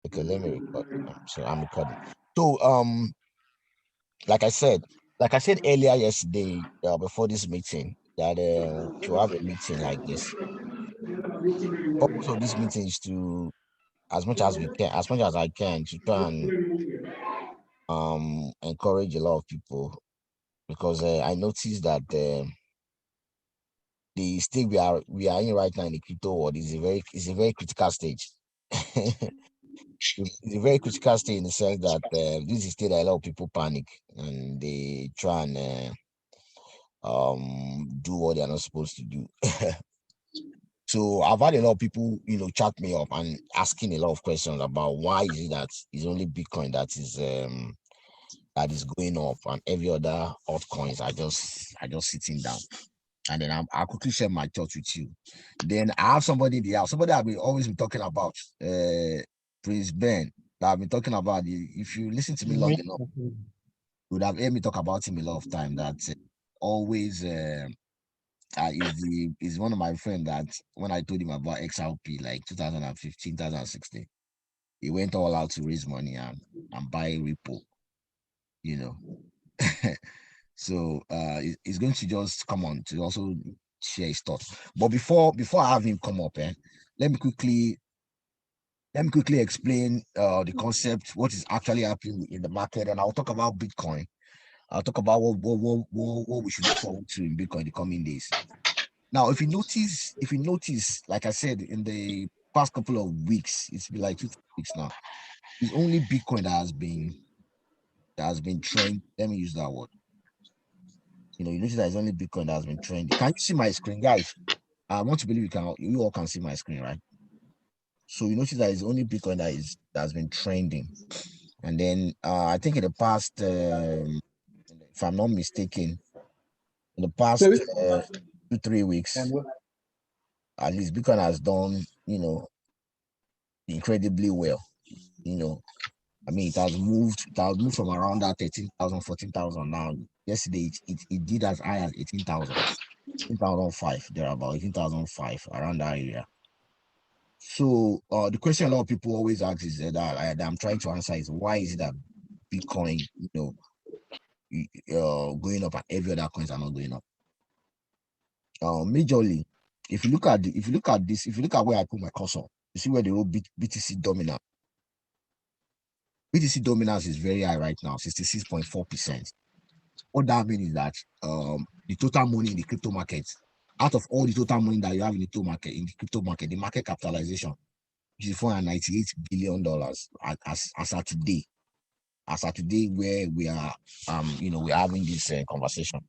Okay, let me record. So I'm recording. So like I said earlier yesterday, before this meeting, that to have a meeting like this. Purpose of this meeting is to, as much as we can, as much as I can, to try and encourage a lot of people, because I noticed that the state we are in right now in the crypto world is a very critical stage. It's a very critical stage in the sense that this is a state that a lot of people panic and they try and do what they're not supposed to do. So I've had a lot of people, chat me up and asking a lot of questions about why is it that it's only Bitcoin that is going up and every other altcoins are just sitting down. And then I'll quickly share my thoughts with you. Then I have somebody in the house, somebody I've always been talking about, Prince Ben, that I've been talking about. If you listen to me long enough, you would have heard me talk about him a lot of time. That always is one of my friends that when I told him about XRP like 2015, 2016, he went all out to raise money and buy repo, you know. So he's going to just come on to also share his thoughts. But before I have him come up, let me quickly explain the concept, what is actually happening in the market, and I'll talk about Bitcoin. I'll talk about what we should look forward to in Bitcoin in the coming days. Now, if you notice, like I said, in the past couple of weeks, it's been like 2 weeks now. It's only Bitcoin that has been trending. Let me use that word. You notice that it's only Bitcoin that has been trending. Can you see my screen, guys? I want to believe you all can see my screen, right? So you notice that it's only Bitcoin that has been trending. And then I think in the past, if I'm not mistaken, in the past 2-3 weeks, at least Bitcoin has done, incredibly well. I mean, it has moved from around that 13,000, 14,000 now. Yesterday, it did as high as 18,000, 18,005, there about 18,005, around that area. So the question a lot of people always ask is that I'm trying to answer is, why is it that Bitcoin, going up and every other coins are not going up? Majorly, if you look at where I put my cursor, you see where the whole BTC dominance. BTC dominance is very high right now, 66.4%. What that means is that the total money in the crypto market, out of all the total money that you have in the crypto market, the market capitalization, which is $498 billion as at today. As at today, where we are, we're having this conversation,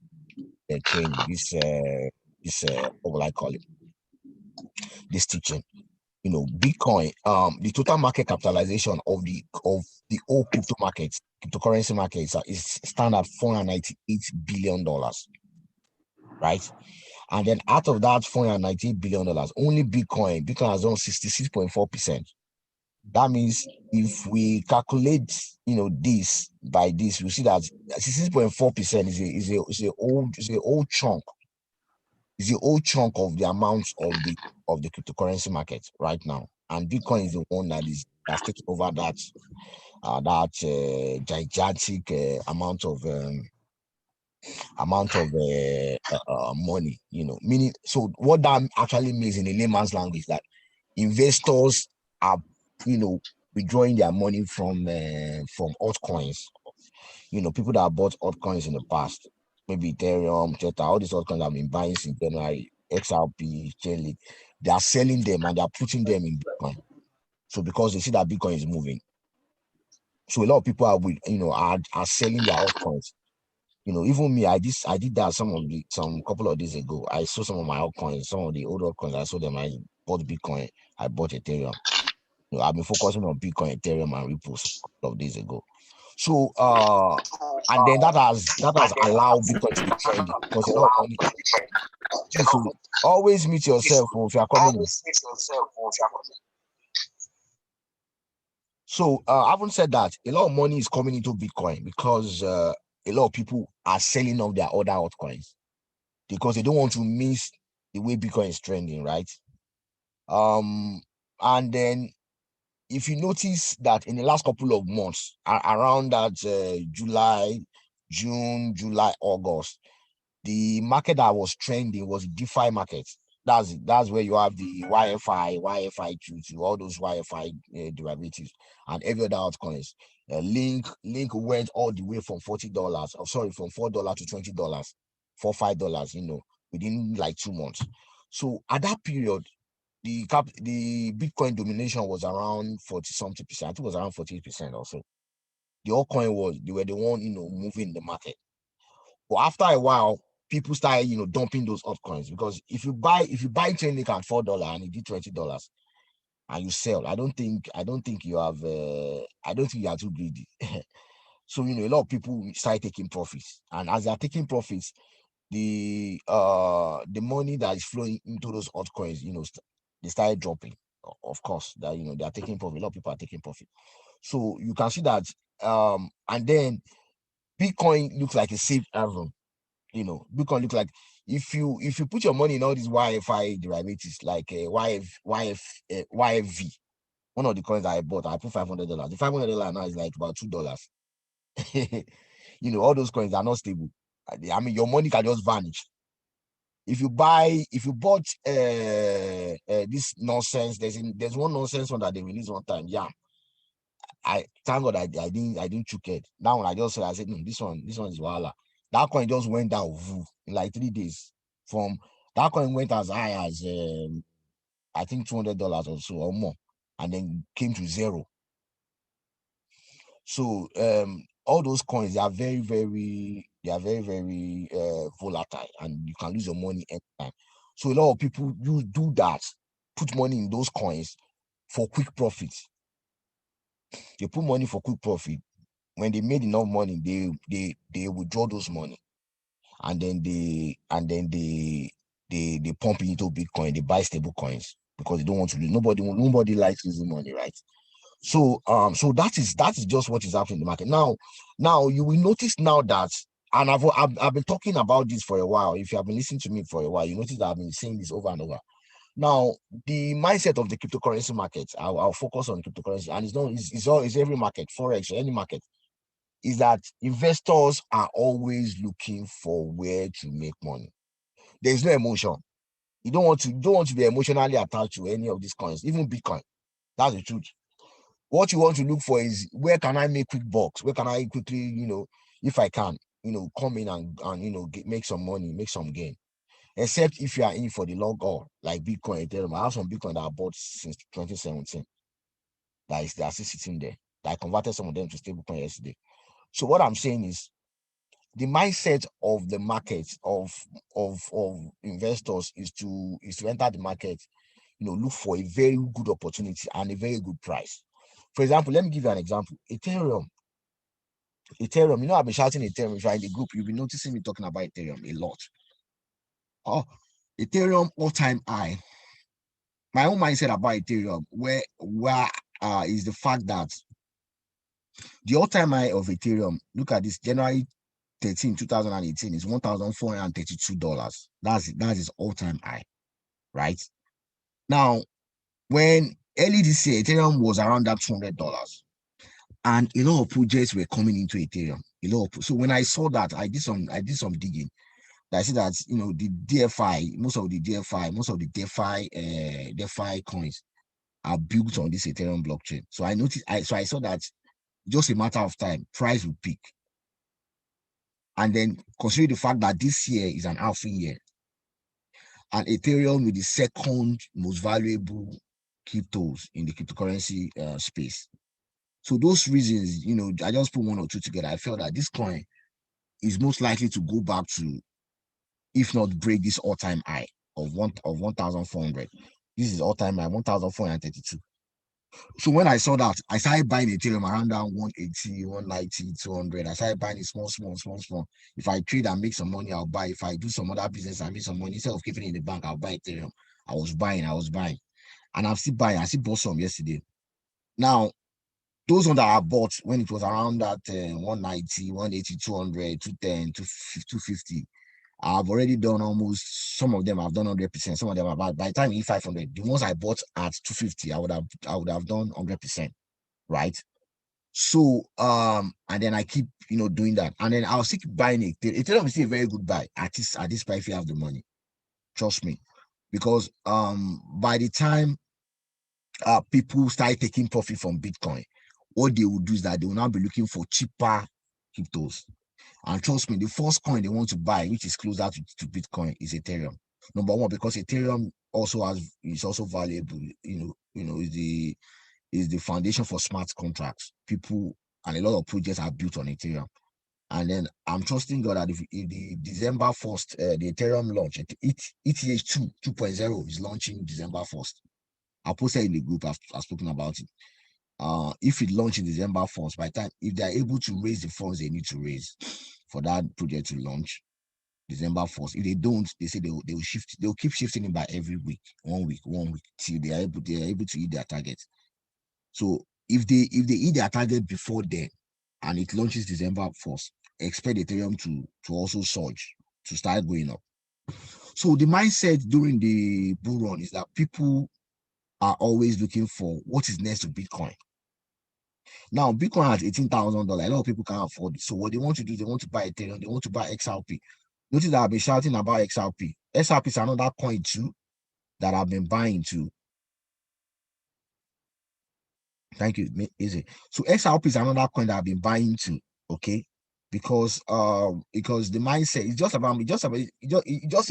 training, what will I call it? This teaching. Bitcoin, the total market capitalization of the whole crypto market, cryptocurrency market is stand at $498 billion, right? And then out of that $498 billion, only Bitcoin has done 66.4%. That means if we calculate, this by this, we see that 66.4% is a old chunk. Is the old chunk of the amount of the cryptocurrency market right now, and Bitcoin is the one that's taking over that gigantic amount of money. Meaning, so what that actually means in a layman's language, that investors are withdrawing their money from altcoins. People that bought altcoins in the past, maybe Ethereum, Theta, all these altcoins have been buying since January, XRP, Chainlink, they are selling them and they are putting them in Bitcoin. So because they see that Bitcoin is moving, so a lot of people are selling their altcoins. Even me, I did that some couple of days ago. I sold some of my altcoins, some of the old altcoins. I sold them. I bought Bitcoin. I bought Ethereum. I've been focusing on Bitcoin, Ethereum, and Ripple a couple of days ago. So and then that has allowed Bitcoin to be trendy because a lot of money. So always meet yourself if you are coming in. So having said that, a lot of money is coming into Bitcoin because a lot of people are selling off their other altcoins because they don't want to miss the way Bitcoin is trending, right? And then if you notice that in the last couple of months, around that July, June, July, August, the market that was trending was DeFi market. That's where you have the YFI2, all those YFI derivatives, and every other altcoins. Link went all the way from $40, from $4 to $20, $5, within like 2 months. So at that period, the Bitcoin domination was around 40 something percent. I think it was around 48% or so. The altcoin they were the one moving the market. But after a while, people started dumping those altcoins, because if you buy Chainlink at $4 and it did $20 and you sell, I don't think you have I don't think you are too greedy. So a lot of people start taking profits, and as they are taking profits, the money that is flowing into those altcoins, they started dropping. Of course, that they are taking profit. A lot of people are taking profit. So you can see that, and then Bitcoin looks like a safe haven. Bitcoin looks like, if you put your money in all these YFI derivatives like YFV, one of the coins that I bought, I put $500. The $500 now is like about $2. All those coins are not stable. I mean, your money can just vanish. If you bought this nonsense, there's one nonsense one that they released one time. Yeah, I thank God I didn't choke it. That one I just said, no, this one is Wala. That coin just went down in like 3 days. From that coin went as high as I think $200 or so or more, and then came to zero. So all those coins, they are very, very volatile, and you can lose your money anytime. So a lot of people do that, put money in those coins for quick profits. They put money for quick profit. When they made enough money, they withdraw those money, and then they pump it into Bitcoin. They buy stable coins because they don't want to lose. Nobody likes losing money, right? So so that is just what is happening in the market now. You will notice now that, and I've been talking about this for a while. If you have been listening to me for a while, you notice that I've been saying this over and over. Now, the mindset of the cryptocurrency market, I'll focus on cryptocurrency, and it's every market, forex or any market, is that investors are always looking for where to make money. There's no emotion. You don't want to be emotionally attached to any of these coins, even Bitcoin. That's the truth. What you want to look for is, where can I make quick bucks? Where can I quickly, if I can, come in and make some money, make some gain. Except if you are in for the long haul, like Bitcoin, Ethereum. I have some Bitcoin that I bought since 2017. They are still sitting there. I converted some of them to stablecoin yesterday. So what I'm saying is, the mindset of the market of investors is to enter the market, look for a very good opportunity and a very good price. For example, let me give you an example. Ethereum, I've been shouting Ethereum. If you're in the group, you'll be noticing me talking about Ethereum a lot. Oh, Ethereum all-time high. My own mindset about Ethereum, where is the fact that the all-time high of Ethereum, look at this, January 13, 2018, is $1,432. That's its all-time high, right? Now, when early this year, Ethereum was around that $200, and a lot of projects were coming into Ethereum. So when I saw that, I did some digging. I see that the DeFi, most of the DeFi coins are built on this Ethereum blockchain. So I noticed, I saw that just a matter of time, price will peak. And then considering the fact that this year is an halving year, and Ethereum with the second most valuable cryptos in the cryptocurrency space. So those reasons, I just put one or two together. I felt that this coin is most likely to go back to, if not break, this all-time high of 1,400. This is all-time high, 1,432. So when I saw that, I started buying Ethereum around that 180, 190, 200. I started buying it small. If I trade and make some money, I'll buy. If I do some other business and make some money, instead of keeping it in the bank, I'll buy Ethereum. I was buying. And I'm still buying. I still bought some yesterday. Now, those ones that I bought when it was around that 190, 180, 200, 210, 250, I've already done almost, some of them I've done 100%, some of them about, by the time E 500, the ones I bought at 250, I would have done 100%, right? So and then I keep doing that, and then I'll still keep buying it. Ethereum is still a very good buy at this price if you have the money. Trust me, because by the time people start taking profit from Bitcoin, what they will do is that they will now be looking for cheaper cryptos. And trust me, the first coin they want to buy, which is closer to Bitcoin, is Ethereum. Number one, because Ethereum is also valuable. Is the foundation for smart contracts. People and a lot of projects are built on Ethereum. And then I'm trusting God that if the December 1st, the Ethereum launch, ETH 2.0 is launching December 1st. I posted in the group, I've spoken about it. If it launches December 1st, by the time, if they're able to raise the funds they need to raise for that project to launch December 1st, if they don't, they say they'll keep shifting it by every week, 1 week, till they're able to hit their target. So if they hit their target before then and it launches December 1st, expect Ethereum to also surge, to start going up. So the mindset during the bull run is that people are always looking for what is next to Bitcoin. Now, Bitcoin has $18,000. A lot of people can't afford it. So what they want to do, they want to buy Ethereum, they want to buy XRP. Notice that I've been shouting about XRP. XRP is another coin too that I've been buying too. Thank you, Easy. So XRP is another coin that I've been buying too. Okay, because the mindset is just a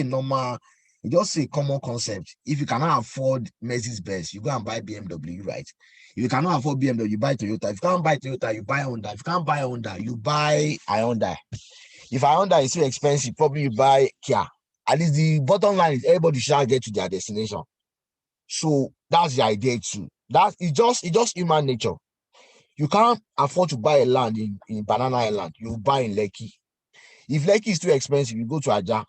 normal, it's just a common concept. If you cannot afford Mercedes Benz, you go and buy BMW, right? If you cannot afford BMW, you buy Toyota. If you can't buy Toyota, you buy Honda. If you can't buy Honda, you buy Hyundai. If Hyundai is too expensive, probably you buy Kia. At least the bottom line is everybody should get to their destination. So that's the idea too. It's just human nature. You can't afford to buy a land in Banana Island. You buy in Lekki. If Lekki is too expensive, you go to Aja.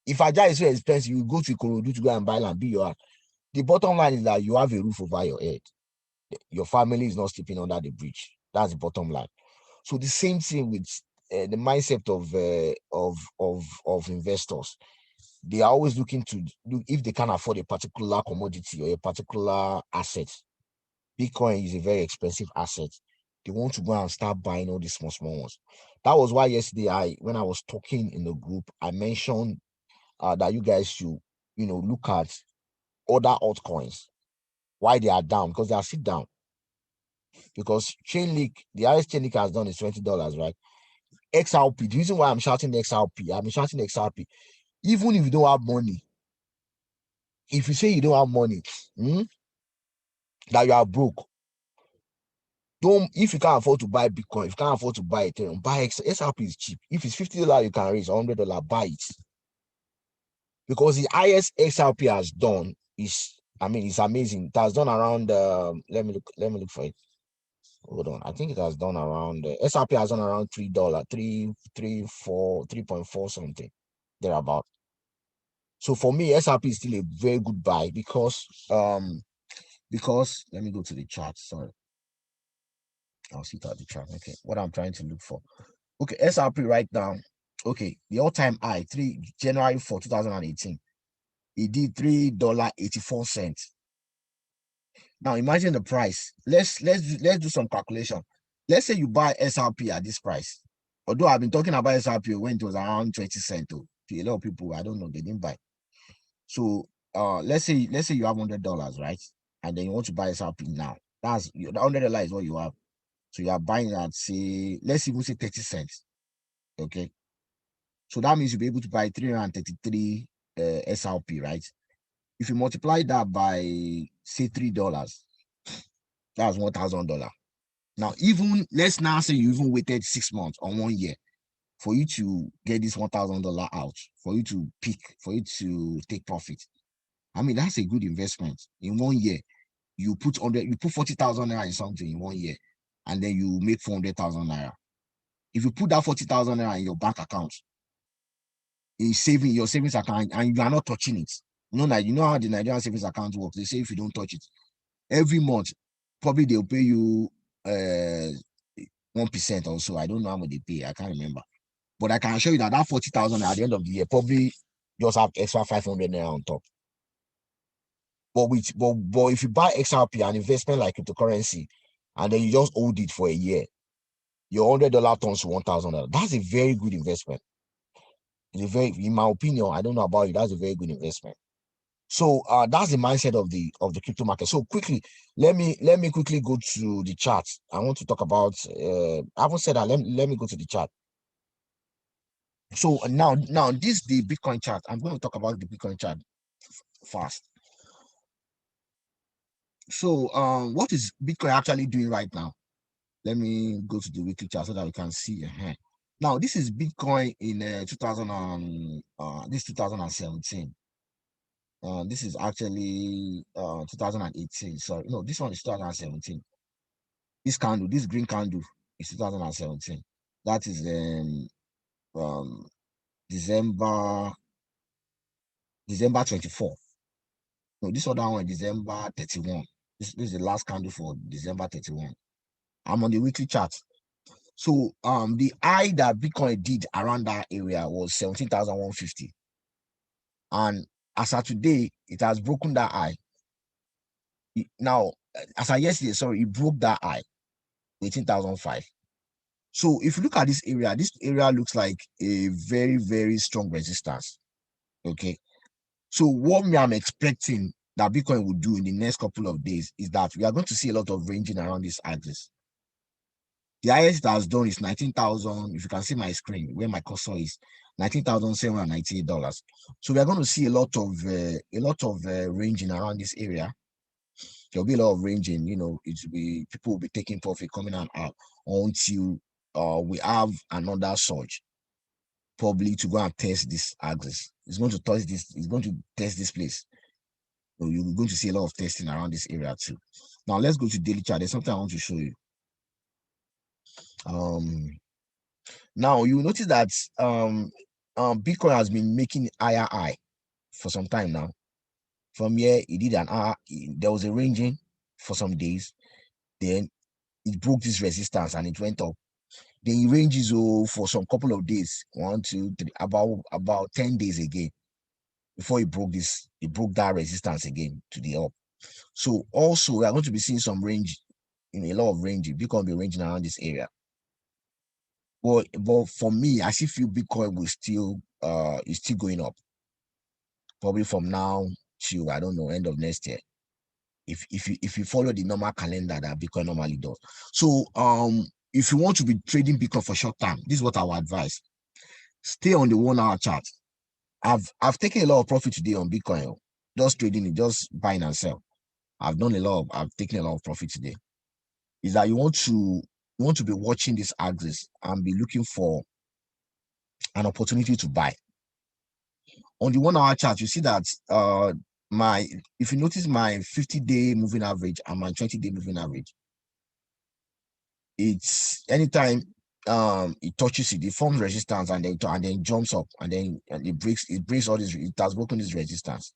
If Aja is too expensive, you go to Ikorodu to go and buy land. The bottom line is that you have a roof over your head. Your family is not sleeping under the bridge. That's the bottom line. So the same thing with the mindset of investors. They are always looking to look if they can afford a particular commodity or a particular asset. Bitcoin is a very expensive asset. They want to go and start buying all these small ones. That was why yesterday, when I was talking in the group, I mentioned that you guys should, look at other altcoins, why they are down, because they are still down. Because Chainlink, the highest Chainlink has done is $20, right? XRP, the reason why I'm shouting XRP, even if you don't have money, if you say you don't have money, that you are broke, if you can't afford to buy Bitcoin, if you can't afford to buy Ethereum, buy XRP is cheap. If it's $50, you can raise $100, buy it. Because the highest XRP has done is, it's amazing. It has done around, let me look for it. Hold on. I think it has done around, XRP has done around $3, 3.4 something, thereabout. So for me, XRP is still a very good buy because let me go to the chart. Sorry. I'll see it at the chart. Okay. What I'm trying to look for. Okay. XRP right now. Okay. The all-time high, January 4, 2018. It did $3.84. Now imagine the price. Let's do some calculation. Let's say you buy XRP at this price. Although I've been talking about XRP when it was around 20 cents. A lot of people, I don't know, they didn't buy. So let's say you have $100, right? And then you want to buy XRP now. That's the $100 is what you have. So you are buying at, say, let's even say 30 cents. Okay. So that means you'll be able to buy 333 XRP, right? If you multiply that by, say, $3, that's $1,000. Now, let's now say you even waited 6 months or 1 year for you to get this $1,000 out, for you to take profit. That's a good investment. In 1 year, you put 40,000 naira in something in 1 year, and then you make 400,000 naira. If you put that 40,000 naira in your bank account, in your savings account, and you are not touching it, you know how the Nigerian savings account works. They say if you don't touch it, every month, probably they'll pay you 1% or so. I don't know how much they pay. I can't remember. But I can show you that that 40,000 at the end of the year probably just have extra 500 naira on top. But if you buy XRP, an investment like cryptocurrency, and then you just hold it for a year, your $100 turns to $1,000. That's a very good investment. In my opinion, I don't know about you, that's a very good investment. So that's the mindset of the crypto market. So quickly, let me quickly go to the chart. I want to talk about. I haven't said that. Let me go to the chart. So now this is the Bitcoin chart. I'm going to talk about the Bitcoin chart fast. So what is Bitcoin actually doing right now? Let me go to the weekly chart so that we can see. Now this is Bitcoin in 2017. This is actually 2018. Sorry, no, this one is 2017. This candle, this green candle, is 2017. That is December 24. No, this other one, December 31. This is the last candle for December 31. I'm on the weekly chart. So the high that Bitcoin did around that area was 17,150. And as of today, it has broken that high. Now, as of yesterday, sorry, it broke that high, 18,005. So if you look at this area looks like a very, very strong resistance. Okay. So what I'm expecting that Bitcoin will do in the next couple of days is that we are going to see a lot of ranging around this axis. The highest it has done is 19,000. If you can see my screen where my cursor is, $19,798. So we are going to see a lot of ranging around this area. There'll be a lot of ranging. You know, people will be taking profit coming out until we have another surge, probably to go and test this axis. It's going to test this. It's going to test this place. So you're going to see a lot of testing around this area too. Now let's go to daily chart. There's something I want to show you. Now you will notice that Bitcoin has been making higher high for some time now. From here, it did an hour. There was a ranging for some days. Then it broke this resistance and it went up. Then it ranges for some couple of days, 1, 2, 3, about 10 days again before it broke this. It broke that resistance again to the up. So also we are going to be seeing some range, a lot of ranging. Bitcoin will be ranging around this area. But for me, I still feel Bitcoin will still is still going up. Probably from now to, I don't know, end of next year. If you follow the normal calendar that Bitcoin normally does. So if you want to be trading Bitcoin for short term, this is what I would advise. Stay on the 1 hour chart. I've taken a lot of profit today on Bitcoin, just trading it, just buying and sell. I've taken a lot of profit today. Is that you want to be watching this axis and be looking for an opportunity to buy. On the 1 hour chart, you see that if you notice my 50-day moving average and my 20-day moving average, it's anytime it touches it forms resistance and then jumps up and then it breaks all this. It has broken this resistance.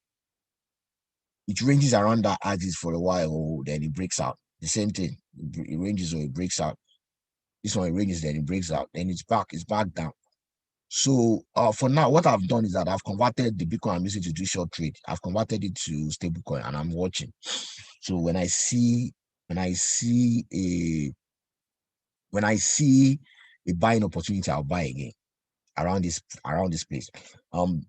It ranges around that axis for a while, then it breaks out. The same thing, it ranges or it breaks out. This one it ranges, then it breaks out, then it's back down. So for now, what I've done is that I've converted the Bitcoin I'm using to do short trade. I've converted it to stablecoin and I'm watching. So when I see a buying opportunity, I'll buy again around this place. I'm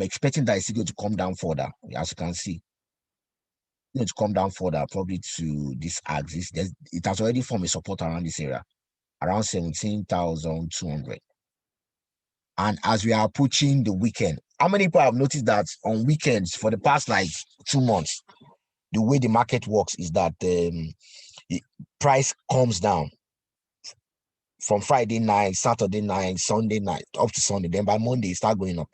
expecting that it's going to come down further, as you can see. It's going to come down further, probably to this axis. It has already formed a support around this area, around 17,200. And as we are approaching the weekend, how many people have noticed that on weekends for the past like 2 months, the way the market works is that the price comes down from Friday night, Saturday night, Sunday night, up to Sunday. Then by Monday, it start going up.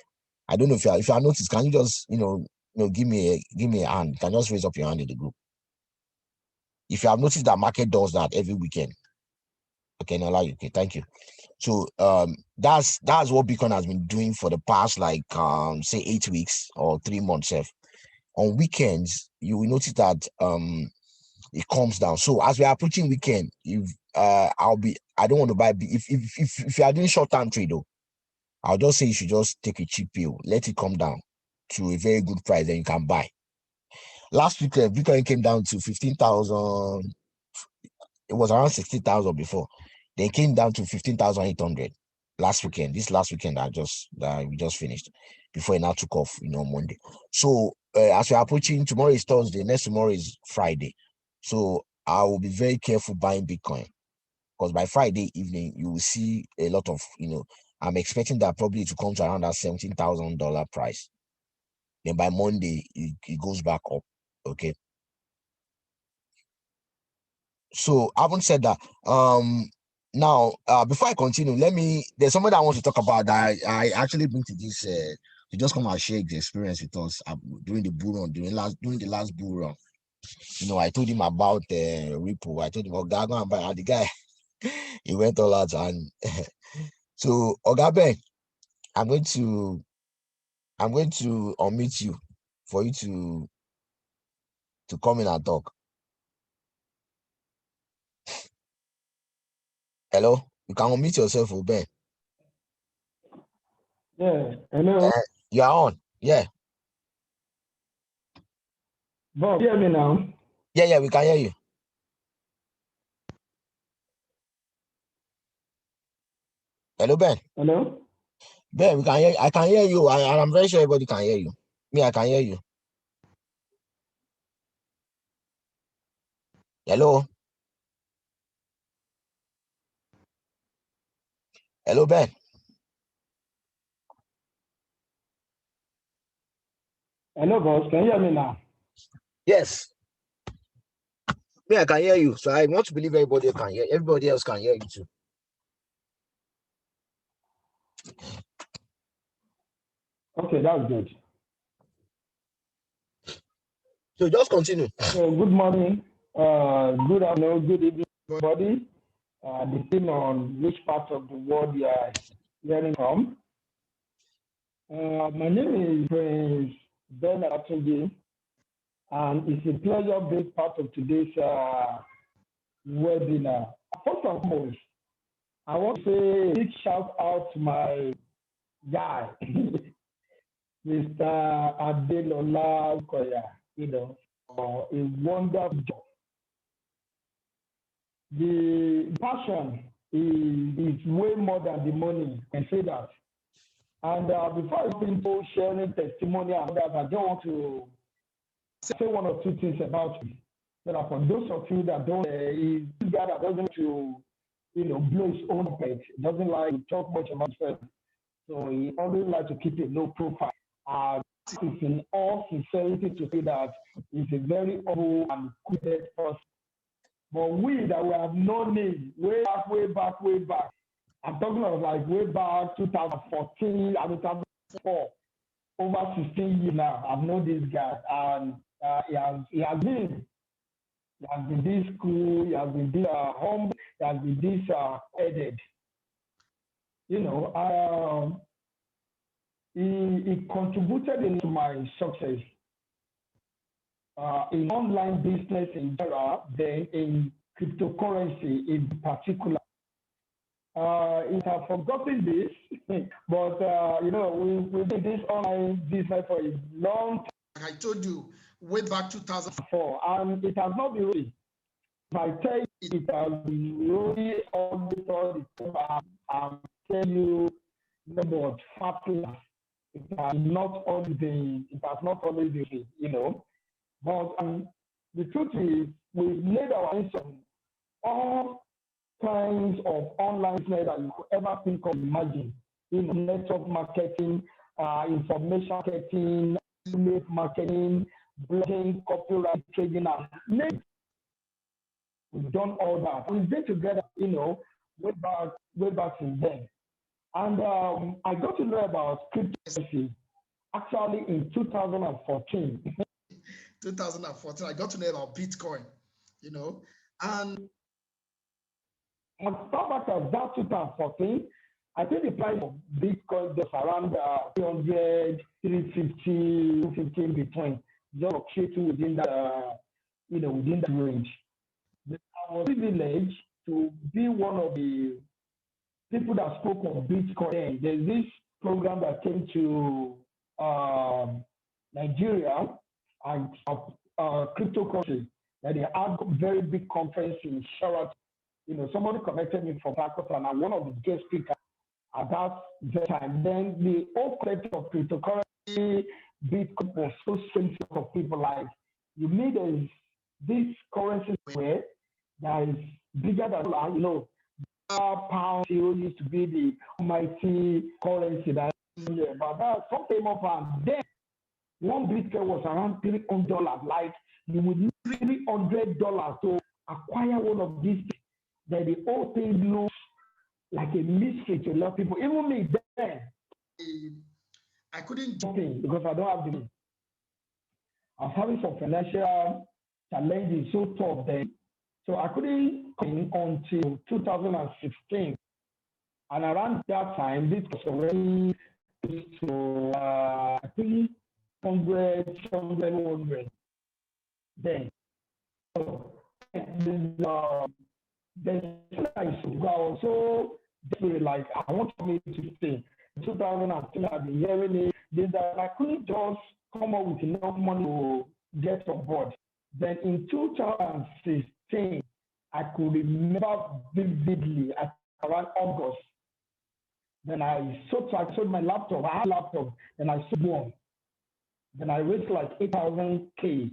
I don't know if you have noticed. Can you just give me a hand? You can just raise up your hand in the group if you have noticed that market does that every weekend. Okay, no, like okay, thank you. So that's what Bitcoin has been doing for the past like say 8 weeks or 3 months. On weekends, you will notice that it comes down. So as we are approaching weekend, if I don't want to buy if you are doing short-term trade though, I'll just say you should just take a cheap pill, let it come down to a very good price, then you can buy. Last week, Bitcoin came down to 15,000. It was around 60,000 before. Then came down to 15,800 last weekend. This last weekend that we just finished before it now took off, Monday. So as we're approaching, tomorrow is Thursday, next tomorrow is Friday. So I will be very careful buying Bitcoin, because by Friday evening you will see a lot of, I'm expecting that probably to come to around that $17,000 price. Then by Monday it goes back up. Okay. So having said that, now before I continue, there's something that I want to talk about that I actually bring to this to just come and share the experience with us during the bull run, during the last bull run. I told him about Ripple. I told him, Oga, go and buy. The guy he went all out, and so Oga Ben, I'm going to unmute you for you to come in and talk. Hello, you can unmute yourself, Ben. Yeah, hello. You are on. Yeah. Bob, hear me now? Yeah, we can hear you. Hello, Ben. Hello? Ben, we can hear you. I can hear you, and I'm very sure everybody can hear you. Me, I can hear you. Hello? Hello, Ben. Hello, boss. Can you hear me now? Yes. Me, I can hear you. So I want to believe everybody else can hear you too. Okay, that's good. So just continue. So good morning, good afternoon, good evening, everybody. Depending on which part of the world you are hearing from. My name is Prince Ben Atunji, and it's a pleasure being part of today's webinar. First and foremost, I want to say a big shout out to my guy, Mr. Adelola Koya, for a wonderful job. The passion is way more than the money, I can say that. And before I go into sharing testimony and others, I just want to say one or two things about me. That for those of you that don't, he's this guy that doesn't to, blow his own pet, doesn't like to talk much about himself. So he always like to keep a low profile. It's in all sincerity to say that he's a very humble and committed person. But we that we have known him way back, I'm talking of like way back 2014, 2004, over 16 years now. I've known this guy, and he has been this cool, he has been this humble, he has been this headed. He contributed into my success in online business in general, then in cryptocurrency in particular. It has forgotten this, but we did this online business for a long time. Like I told you, way back 2004, and it has not been really. If I tell you, it has been really all the time. I'm telling you, but fabulous. It has not always been, But the truth is, we've laid our hands on all kinds of online business that you could ever think of, imagine. Network marketing, information marketing, affiliate marketing, blogging, copyright trading, and we've done all that. We've been together, way back since then. And I got to know about cryptocurrency actually in 2014. 2014, I got to know about Bitcoin, and as far back as that 2014, I think the price of Bitcoin was around 300, 350, 250 in between, just fluctuating within that, within that range. I was privileged to be one of the people that spoke on Bitcoin. There's this program that came to Nigeria and cryptocurrency. That they had a very big conference in Sheraton. Somebody connected me from Pakistan, and one of the guest speakers at that time. Then the whole concept of cryptocurrency, Bitcoin was so strange for people. Like, you need this currency where that is bigger than pound used to be the almighty currency that. But that some came up, and then one Bitcoin was around $300. Like, you would need $300 to acquire one of these. Then the whole thing looks like a mystery to a lot of people. Even me then, I couldn't do it because I don't have the money. I was having some financial challenges so tough then. So I couldn't come in until 2016. And around that time, this was already to I think 100 then. So then I was so desperate, like I want to make this thing. In 2010, I've been hearing it. That I couldn't just come up with enough money to get on board. Then in 2016, I could remember vividly at around August. Then I sold my laptop. I had a laptop. Then I sold one. Then I raised like 8,000K.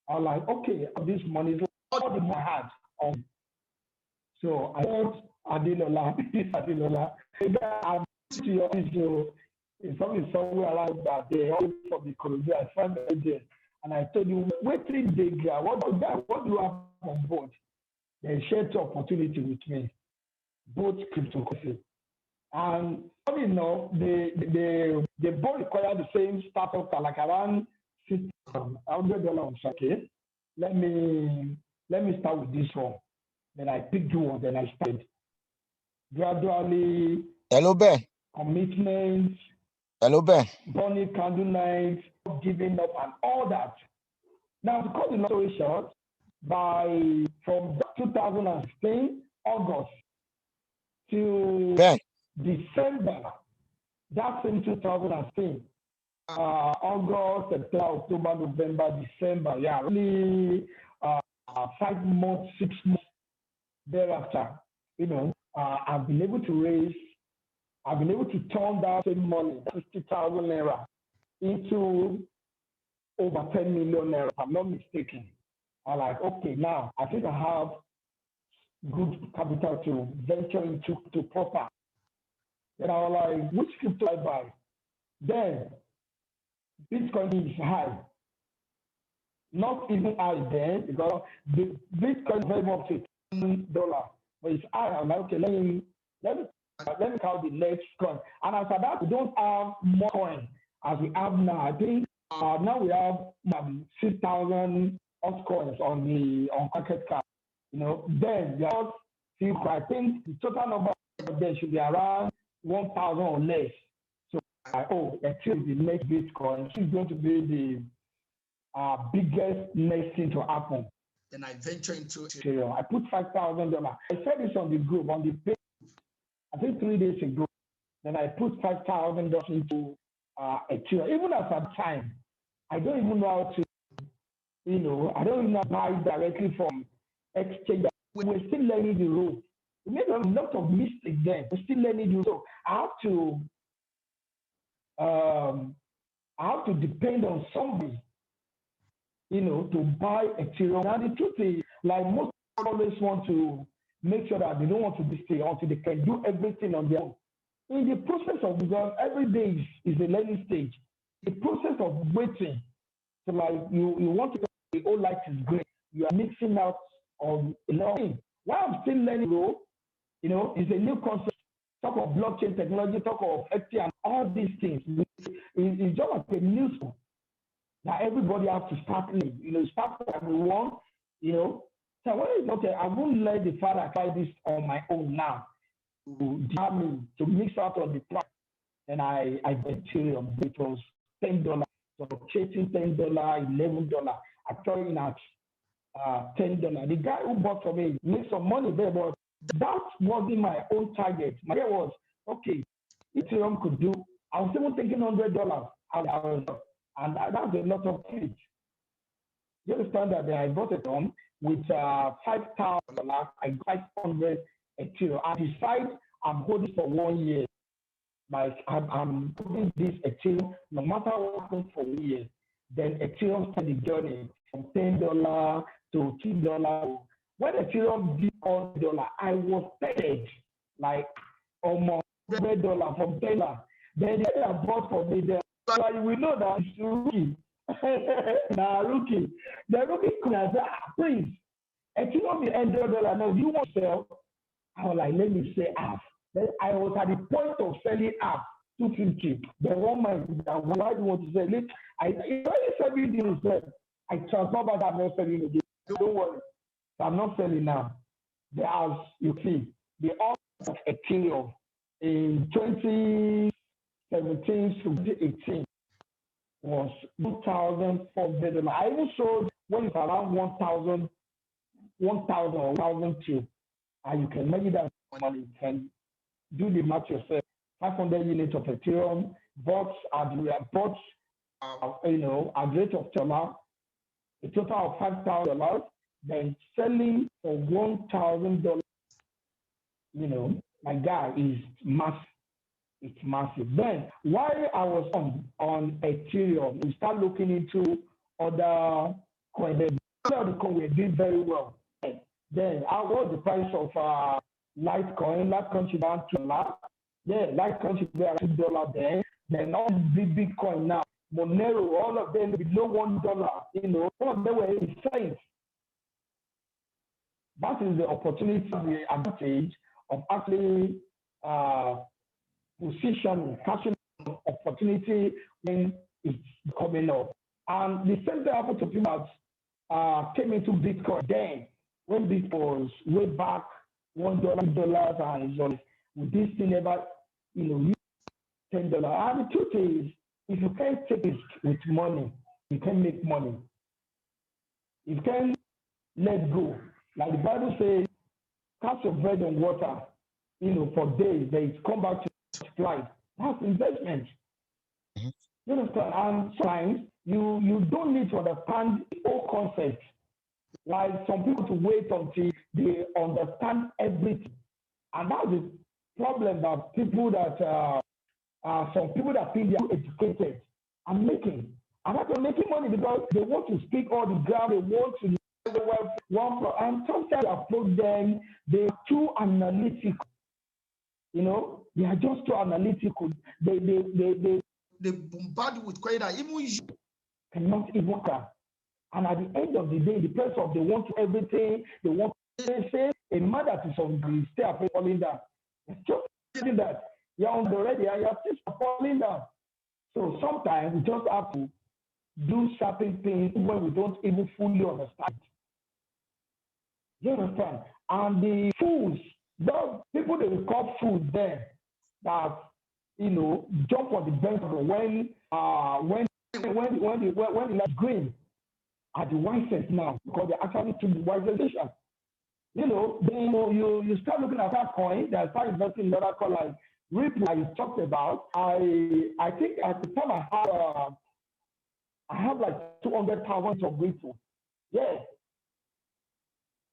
I was like, okay, this money is all the money I had. So I bought Adelola. I'm to your issue. It's probably somewhere around that day, all from the Columbia. I found it there. And I told you, what do you have on board? They shared the opportunity with me, both cryptocurrency. And funny enough, they both require the same startup, like around $600. Okay, let me start with this one. Then I picked one. Then I started gradually. Hello, Ben. Commitments. Hello, Ben. Burning candle nights, giving up, and all that. Now, to cut the story short, from 2016 August to Ben. December, that's in 2016. August, September, October, November, December. Yeah, really 5 months, 6 months thereafter. I've been able to turn that same money, 60,000 naira, into over 10 million naira. If I'm not mistaken. I'm like, okay, now I think I have good capital to venture into proper. Then I was like, which crypto I buy? Then Bitcoin is high. Not even high then, because the Bitcoin is very much $1,000, but it's high. I'm like, okay, let me count the next coin. And after that, we don't have more coin as we have now. I think now we have 6,000 coins on market cap. Then I think the total number there should be around 1,000 or less. So actually the next Bitcoin is going to be the biggest next thing to happen. Then I venture into I put $5,000. I said this on the group on the page. I think 3 days ago. Then I put $5,000 into Ethereum. Even at that time, I don't even know how to. I don't even know how to buy directly from exchange. We're still learning the road. We made a lot of mistakes then. We're still learning the road. So I have to depend on somebody, to buy Ethereum. Now the truth is, like most people always want to make sure that they don't want to be stay until they can do everything on their own. In the process of, because every day is a learning stage, the process of waiting, so like you want to the whole life is great. You are mixing out on a lot of things. While I'm still learning, it's a new concept. Talk of blockchain technology, talk of NFT and all these things. It's just like a new school that everybody has to start learning. Start from everyone, So when it's okay, I won't let the father try this on my own now. To mix out on the price. And I bet Ethereum, it was $10. So chasing $10, $11. I throw in at $10. The guy who bought from me made some money there, but that wasn't my own target. My idea was, okay, Ethereum could do. I was even thinking $100. And that's a lot of things. You understand that I bought it on with $5,000. I got 500 Ethereum. I decide I'm holding for 1 year. Like I'm holding this Ethereum no matter what happens for 1 year. Then Ethereum started the journey from $10 to $2. When Ethereum did $100, I was paid like almost $100 from $10. Then the I bought for me there. So we know that it's rookie. Now rookie. The rookie could have said, please, Ethereum is $100 now. You want to sell? I was like, let me say half. Then I was at the point of selling half, 250. Then one man, why do you want to sell it? I selling this. I transfer back, I'm not selling again. Don't worry. I'm not selling now. As you see, the offer of Ethereum in 2017 to 2018 was $2,400. I even sold when it's around 1,000 or 1,002. And you can measure that money. You can do the math yourself. 500 units of Ethereum, bought at the rate of $10, a total of $5,000, then selling for $1,000. My guy is massive. It's massive. Then while I was on Ethereum, we start looking into other coins. The coin we did very well. Then I was the price of Litecoin. Litecoin should down to $2. Yeah, Litecoin should be around $2 then. Then all the Bitcoin now, Monero, all of them below $1. All of them were insane. That is the opportunity, the advantage of actually positioning, catching opportunity when it's coming up. And the same thing happened to people that came into Bitcoin then, when Bitcoin was way back $1, $2, and with this thing about, $10. And the truth is, if you can't take it with money, you can make money. You can let go. Like the Bible says, cast your bread on water, for days, then it come back to supply. That's investment. Mhm. You understand? And sometimes you don't need to understand the whole concept. Like some people to wait until they understand everything. And that's the problem that people that some people that think they are educated are making. And they're making money because they want to speak all the ground, they want to and sometimes I approach them, they're too analytical. They are just too analytical. They bombard you with questions that even you cannot even crack. And at the end of the day, the place of they want everything, they want to say a man that is on the stair falling down. It's just saying that you're on the ready and you're still falling down. So sometimes we just have to do certain things when we don't even fully understand. You understand? And the fools, those people they will call fools there that jump on the bench when the light green are the wisest now because they actually took the wisest decision. Then you start looking at that coin, they start investing in other coin like Ripple I talked about. I think at the time I have like 200,000 of Ripple. Yeah.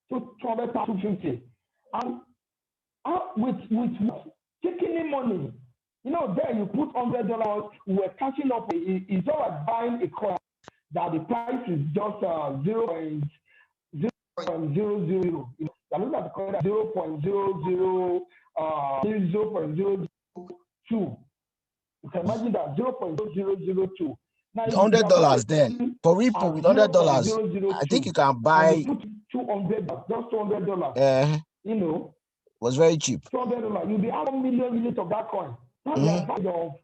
200,050. And with taking in money, there you put $100, we're catching up. It's all like buying a coin that the price is just 0.000. I look at the coin at 0.002. You can imagine that 0.0002. Now, $100 then for Ripple with $100. I think you can buy $200, just $200. Was very cheap. $200. You'll be out 1 million units of that coin. That's the advantage of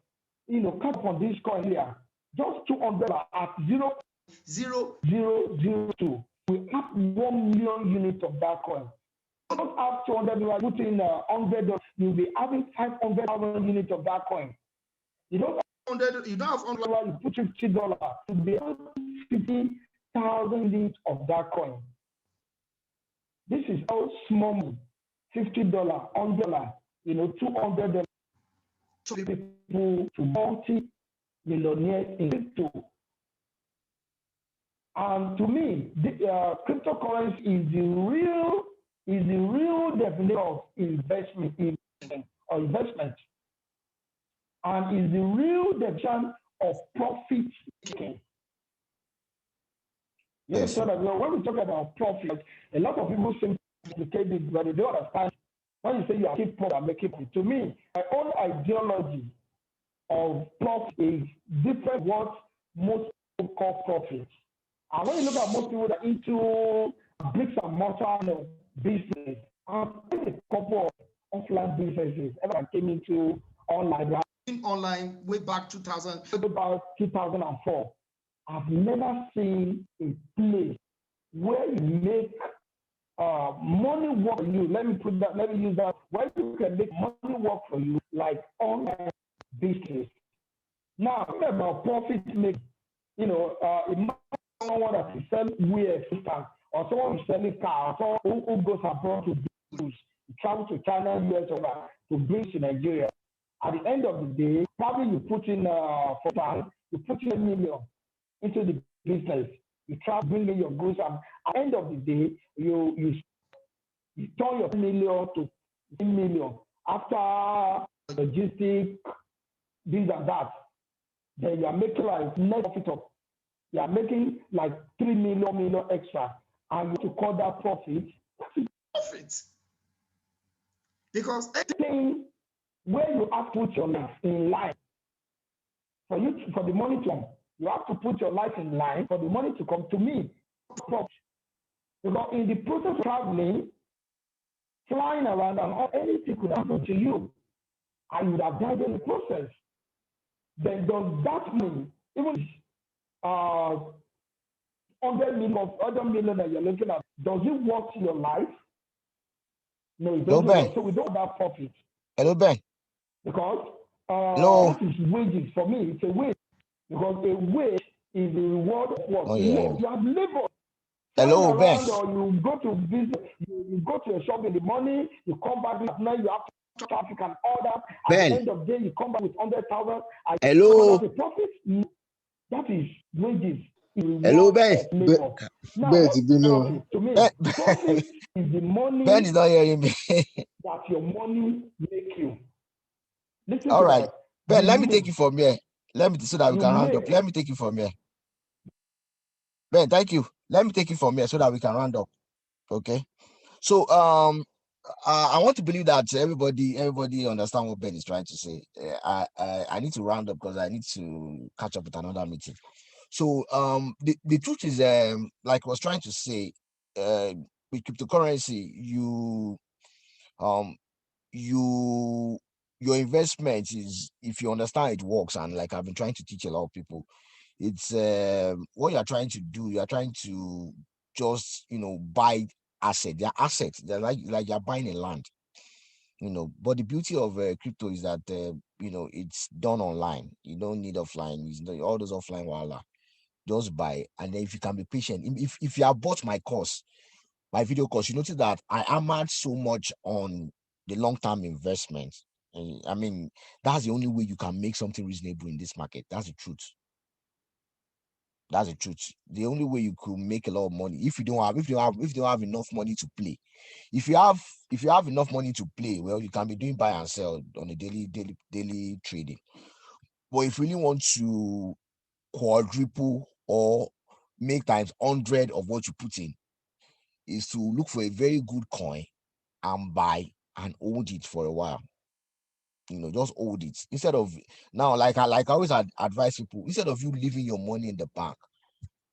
cut on this coin here. Just $200 at 0.0002. We have 1 million units of that coin. You don't have $200, put in $100, you'll be having 500,000 units of that coin. You don't have $100, you put $50, you'll be having 50,000 units of that coin. This is how small money. $50, $100, $200. to people to multi-millionaires in crypto. And to me, cryptocurrency is the real definition of investment and is the real definition of profit making. Yes. So that when we talk about profit, a lot of people simplicate it, but they don't understand. When you say you are keep profit and making profit, to me, my own ideology of profit is different what most people call profit. And when you look at most people that are into bricks and mortar business, I've seen a couple of offline businesses ever came into online. Online way back 2000. About 2004. I've never seen a place where you make money work for you. Let me use that. Where you can make money work for you, like online business. Now, about profit making, imagine someone that is selling weird stuff, or someone who's selling cars, or someone who goes abroad to do, travel to China, US, or to bring to Nigeria. At the end of the day, probably you put in you put in $1 million into the business. You try bringing your goods, and at the end of the day, you turn your $1 million to $1 million after logistic, this and that. Then you are making like net profit of, you are making like $3 million extra, and you to call that profit. Profit. Because anything where you have to put your life in line for the money to come, you have to put your life in line for the money to come. To me, profit. Because in the process of traveling, flying around, and anything could happen to you, and you would have died in the process. Then does that mean even 100 million that you're looking at, does it work your life? No, it doesn't work. So we don't have that profit. Hello, Ben. Because Hello. that is wages. For me, it's a wage. Because a wage is the reward of work. Oh, yeah. You have labor. Hello, Ben. Or you go to business, you go to a shop in the morning, you come back at night, you have to traffic and order. At Ben. the end of the day, you come back with 100,000. Hello. The profit, that is wages. Hello, Ben. Now, to me, profit is the money. Ben is not hearing me. That your money make you. Listen all right, that. Ben. Let me take you from here. So that we can round up. Let me take you from here. Ben, thank you. Let me take you from here so that we can round up. Okay. So I want to believe that everybody understand what Ben is trying to say. I need to round up because I need to catch up with another meeting. So the truth is, like I was trying to say, with cryptocurrency, your investment is, if you understand it works, and like I've been trying to teach a lot of people, it's what you're trying to do. You're trying to just buy asset. They're assets. They're like you're buying a land. But the beauty of crypto is that it's done online. You don't need offline. All those offline wala. Just buy, and then if you can be patient. If you have bought my course, my video course, you notice that I hammered so much on the long-term investment. I mean, that's the only way you can make something reasonable in this market. That's the truth. That's the truth. The only way you could make a lot of money, if you don't have enough money to play. If you have enough money to play, well, you can be doing buy and sell on a daily trading. But if you really want to quadruple or make times 100 of what you put in, is to look for a very good coin and buy and hold it for a while. Just hold it instead of now. Like I always advise people, instead of you leaving your money in the bank,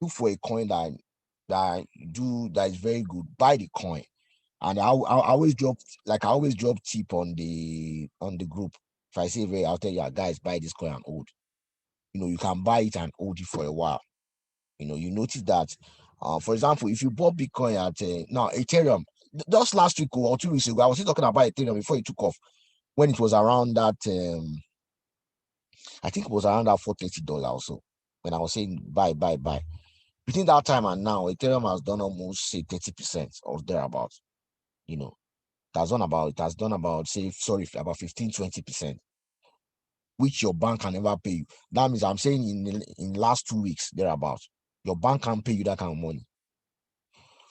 look for a coin that is very good. Buy the coin, and I always drop tip on the group. If I say I'll tell you, guys, buy this coin and hold. You can buy it and hold it for a while. You notice that, for example, if you bought Bitcoin at now Ethereum, just last week or 2 weeks ago, I was still talking about Ethereum before it took off, when it was around that, I think it was around that $430 or so, when I was saying buy. Between that time and now, Ethereum has done almost, say, 30% or thereabouts. It has done about, say, about 15-20%. which your bank can never pay you. That means I'm saying in the last 2 weeks, thereabouts, your bank can't pay you that kind of money.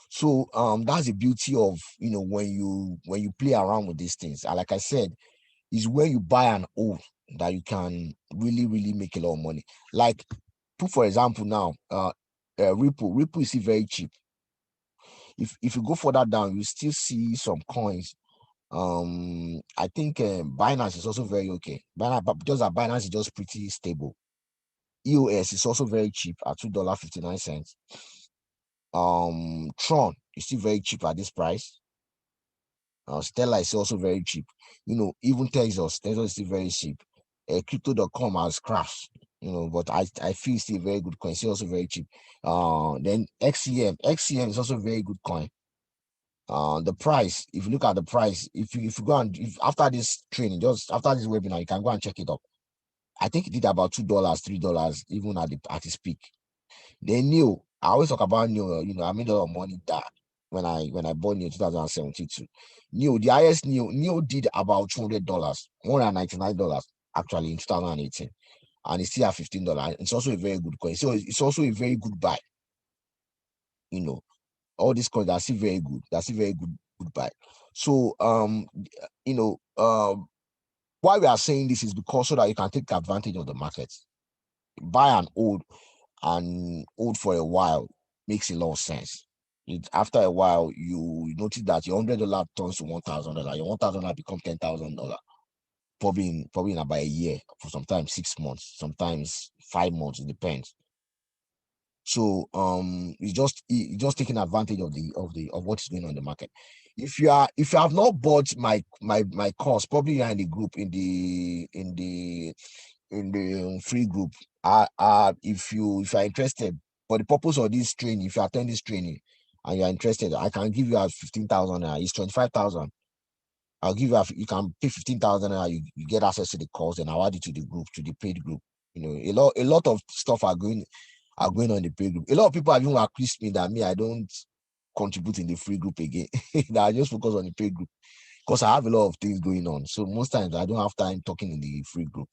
So that's the beauty of when you play around with these things. And like I said, is when you buy and hold that you can really make a lot of money. Like, put for example now, Ripple is still very cheap. If you go further down, you still see some coins. I think Binance is also very okay. Binance, but just that Binance is just pretty stable. EOS is also very cheap at $2.59. Tron is still very cheap at this price. Stellar is also very cheap. Even Texas is still very cheap. Crypto.com has crashed, but I feel it's still a very good coin. It's also very cheap. Then XCM is also a very good coin. The price, if you look at the price, if you go and after this training, just after this webinar, you can go and check it up. I think it did about $2, $3, even at its peak. Then NEO, I always talk about NEO. I made a lot of money that when I bought NEO in 2017. NEO, the highest NEO did about $200, $199 actually in 2018, and it's still at $15. It's also a very good coin. So it's also a very good buy. All these coins are still very good. That's a very good buy. So why we are saying this is because so that you can take advantage of the market. Buy and hold for a while makes a lot of sense. After a while, you notice that your $100 turns to $1,000. Your $1,000 becomes $10,000. Probably in about a year, for sometimes 6 months, sometimes 5 months. It depends. So it's just taking advantage of what's going on in the market. If you have not bought my course, probably you're in the group in the free group. If you are interested, for the purpose of this training, if you attend this training and you are interested, I can give you 15,000. It's 25,000. I'll give you can pay 15,000 and you get access to the course, and I'll add it to the group, to the paid group. A lot of stuff are going on in the paid group. A lot of people have even accused me that I don't contribute in the free group again. That I just focus on the paid group because I have a lot of things going on. So most times I don't have time talking in the free group.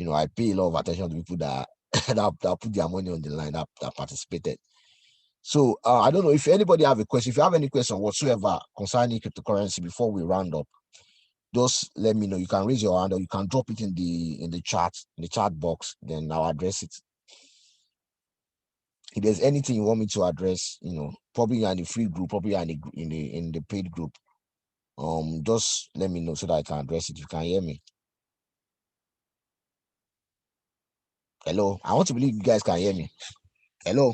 I pay a lot of attention to people that that put their money on the line, that participated. So I don't know if anybody have a question. If you have any question whatsoever concerning cryptocurrency before we round up, just let me know. You can raise your hand or you can drop it in the chat box. Then I'll address it. If there's anything you want me to address, probably you're in the free group, probably you're in the paid group. Just let me know so that I can address it. You can hear me. Hello, I want to believe you guys can hear me. Hello.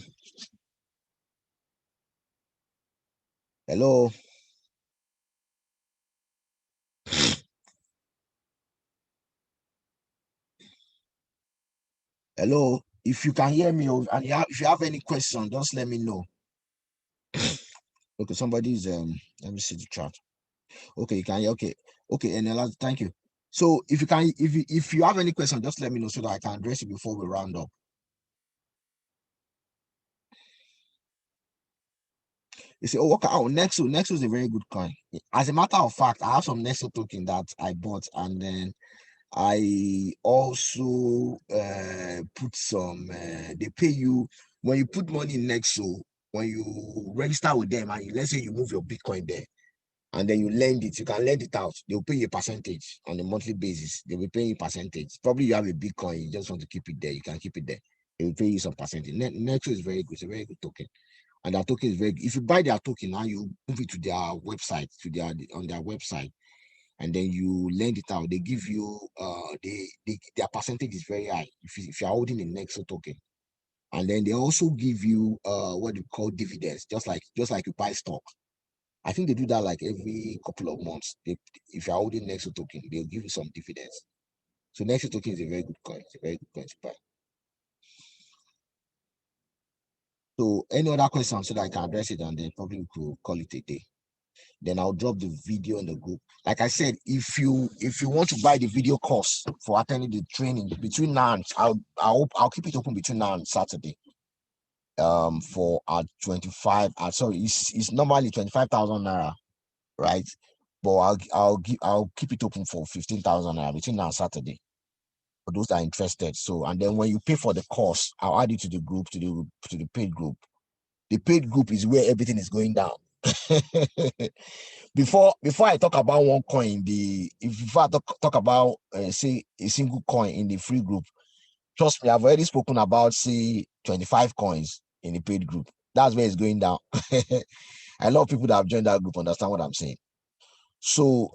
Hello. Hello. If you can hear me, and if you have any question, just let me know. Okay, somebody's let me see the chat. Okay, you can hear. Okay, and thank you. So if you have any question, just let me know so that I can address it before we round up. You say, oh, okay, Nexo is a very good coin. As a matter of fact, I have some Nexo token that I bought, and then I also put some. They pay you when you put money in Nexo. When you register with them, and let's say you move your Bitcoin there, and then you lend it, you can lend it out. They'll pay you a percentage on a monthly basis. They will pay you a percentage. Probably you have a Bitcoin, you just want to keep it there. You can keep it there. They will pay you some percentage. Nexo is very good. It's a very good token. And their token is very good. If you buy their token now, you move it to their website, on their website, and then you lend it out. They give you their percentage is very high if you're holding a Nexo token. And then they also give you what you call dividends, just like you buy stock. I think they do that like every couple of months. If you're holding Nexo token, they'll give you some dividends. So Nexo token is a very good coin. It's a very good coin to buy. So any other questions so that I can address it, and then probably we could call it a day. Then I'll drop the video in the group. Like I said, if you want to buy the video course for attending the training between now and I'll keep it open between now and Saturday. For at 25. Sorry, it's normally 25,000 naira, right? But I'll keep it open for 15,000 naira between now and Saturday. for those that are interested. So, and then when you pay for the course, I'll add you to the group, to the paid group. The paid group is where everything is going down. before I talk about one coin, if I talk about say a single coin in the free group, trust me, I've already spoken about say 25 coins in the paid group. That's where it's going down. A lot of people that have joined that group understand what I'm saying. So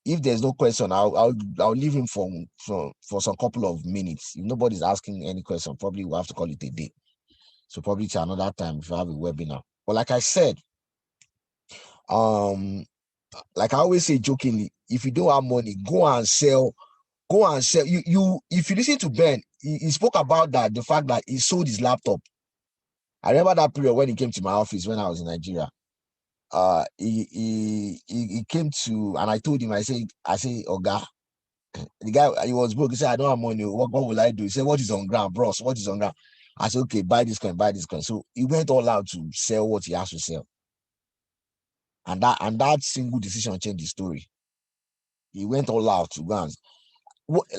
if there's no question, I'll leave him for some couple of minutes. If nobody's asking any question, probably we'll have to call it a day. So probably to another time if you have a webinar. But like I said, like I always say jokingly, if you don't have money, go and sell. You if you listen to Ben, he spoke about that, the fact that he sold his laptop. I remember that period when he came to my office when I was in Nigeria. He came to, and I told him, I say, Oga, the guy, he was broke. He said, I don't have money. What will I do? He said, what is on ground, bros? What is on ground? I said, okay, buy this coin, buy this coin. So he went all out to sell what he has to sell. And that single decision changed the story. He went all out to go and,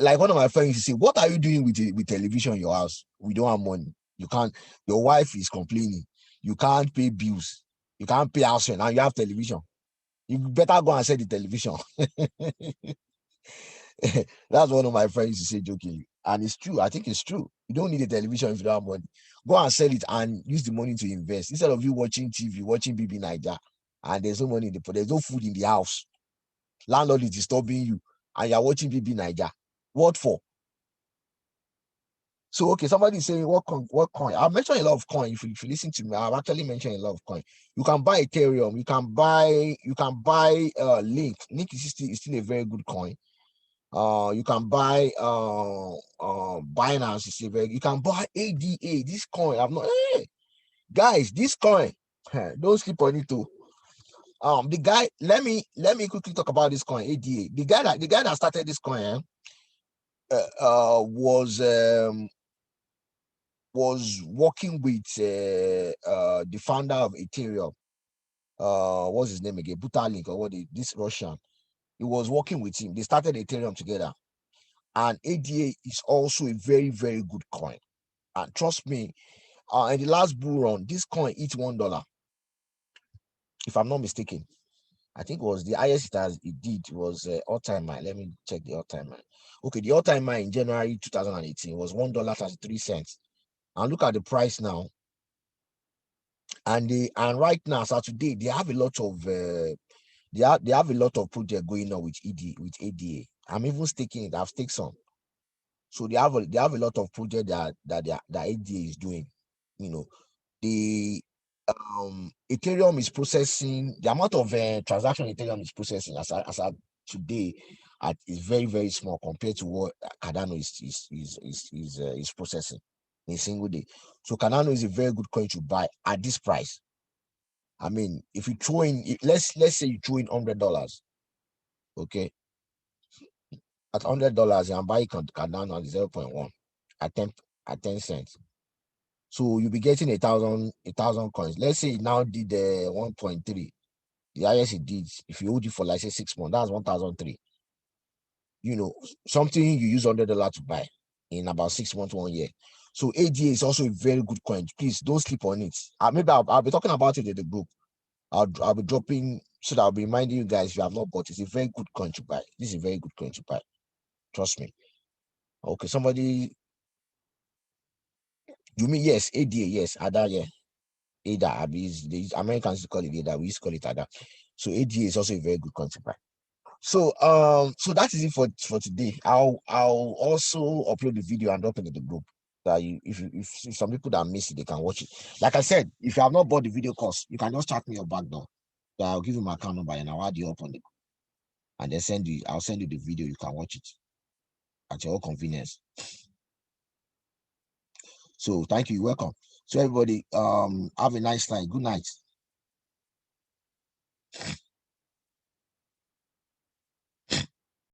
like one of my friends used to say, what are you doing with television in your house? We don't have money. You can't, your wife is complaining. You can't pay bills. You can't pay house rent, and you have television. You better go and sell the television. That's one of my friends used to say jokingly. And it's true. I think it's true. You don't need a television if you don't have money. Go and sell it and use the money to invest. Instead of you watching TV, watching BB Niger, and there's no money in there's no food in the house. Landlord is disturbing you, and you're watching BB Niger. What for? So okay, somebody is saying what coin? I've mentioned a lot of coin. If you listen to me, I've actually mentioned a lot of coin. You can buy Ethereum, you can buy Link. Link is still a very good coin. You can buy Binance, you can buy ADA. This coin, I've not guys, this coin, don't sleep on it too. The guy, let me quickly talk about this coin, ADA. The guy that started this coin was working with the founder of Ethereum. What's his name again? Butalink, or this Russian. He was working with him. They started Ethereum together. And ADA is also a very, very good coin. And trust me, in the last bull run, this coin hit $1. If I'm not mistaken, I think it was the highest it did was all-time high. Let me check the all-time high. Okay, the all-time high in January 2018 was $1.33. And look at the price now. And right now, so today, they have a lot of they have a lot of project going on with ADA. I'm even staking it. I've staked some. So they have a lot of project that ADA is doing. You know, the Ethereum is processing the amount of transaction Ethereum is processing as of today is very, very small compared to what Cardano is processing in a single day. So Cardano is a very good coin to buy at this price. I mean, if you throw in, let's say you throw in $100, okay, at $100 and buy Cardano at 0.1 at 10 cents. So you'll be getting 1,000 coins. Let's say it now did 1.3. The highest it did, if you hold it for like say 6 months, that's 1,003. You know, something you use $100 to buy in about 6 months, 1 year. So ADA is also a very good coin. Please don't sleep on it. Maybe I'll be talking about it in the group. I'll be dropping, so that I'll be reminding you guys if you have not bought it. It's a very good coin to buy. This is a very good coin to buy. Trust me. Okay, somebody. You mean yes, ADA, yes, ADA, yeah. ADA, the Americans call it ADA, we used to call it ADA. So ADA is also a very good coin to buy. So so that is it for today. I'll also upload the video and drop it in the group. That if some people that miss it, they can watch it. Like I said, if you have not bought the video course, you can just chat me your back door. So I'll give you my account number and I'll add you up on the, and then I'll send you the video. You can watch it at your own convenience. So thank you. You're welcome. So everybody, have a nice night. Good night.